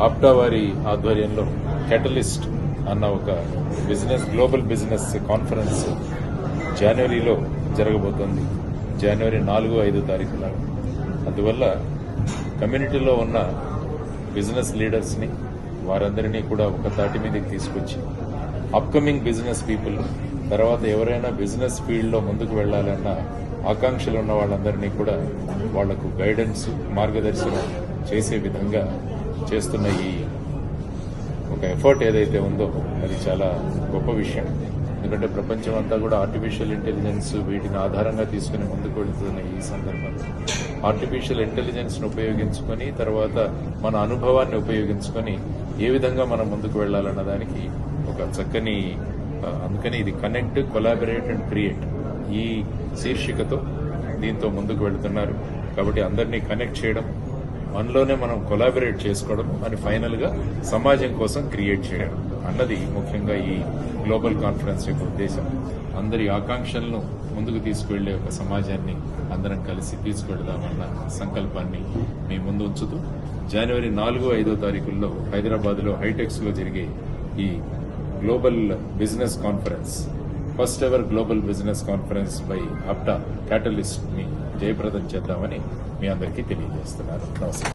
ఆప్టా వారి ఆధ్వర్యంలో క్యాటలిస్ట్ అన్న ఒక గ్లోబల్ బిజినెస్ కాన్ఫరెన్స్ జనవరిలో జరగబోతోంది. జనవరి 4-5 తారీఖున. అందువల్ల కమ్యూనిటీలో ఉన్న బిజినెస్ లీడర్స్ని వారందరినీ కూడా ఒక తాటి మీదకి తీసుకొచ్చి అప్కమింగ్ బిజినెస్ పీపుల్, తర్వాత ఎవరైనా బిజినెస్ ఫీల్డ్లో ముందుకు వెళ్లాలన్న ఆకాంక్షలు ఉన్న వాళ్ళందరినీ కూడా వాళ్లకు గైడెన్స్, మార్గదర్శనం చేసే విధంగా చేస్తున్న ఈ ఒక ఎఫర్ట్ ఏదైతే ఉందో అది చాలా గొప్ప విషయం. ఎందుకంటే ప్రపంచం అంతా కూడా ఆర్టిఫిషియల్ ఇంటెలిజెన్స్ వీటిని ఆధారంగా తీసుకుని ముందుకు వెళుతున్న ఈ సందర్భంలో ఆర్టిఫిషియల్ ఇంటెలిజెన్స్ ను ఉపయోగించుకొని తర్వాత మన అనుభవాన్ని ఉపయోగించుకొని ఏ విధంగా మనం ముందుకు వెళ్లాలన్న దానికి ఒక చక్కని, అందుకని ఇది కనెక్ట్, కొలాబరేట్ అండ్ క్రియేట్ ఈ శీర్షికతో దీంతో ముందుకు వెళుతున్నారు. కాబట్టి అందరినీ కనెక్ట్ చేయడం, మనలోనే మనం కొలాబరేట్ చేసుకోవడం అని ఫైనల్ గా సమాజం కోసం క్రియేట్ చేయడం అన్నది ముఖ్యంగా ఈ గ్లోబల్ కాన్ఫరెన్స్ యొక్క ఉద్దేశం. అందరి ఆకాంక్షలను ముందుకు తీసుకువెళ్లే ఒక సమాజాన్ని అందరం కలిసి తీసుకువెళదామన్న సంకల్పాన్ని మీ ముందు ఉంచుతూ జనవరి 4-5 తారీఖుల్లో హైదరాబాద్ లో హైటెక్స్ లో జరిగే ఈ global business conference, first ever global business conference by APTA catalyst ని జయప్రదం చేద్దామని మీ అందరికీ తెలియజేస్తున్నారు. నమస్కారం.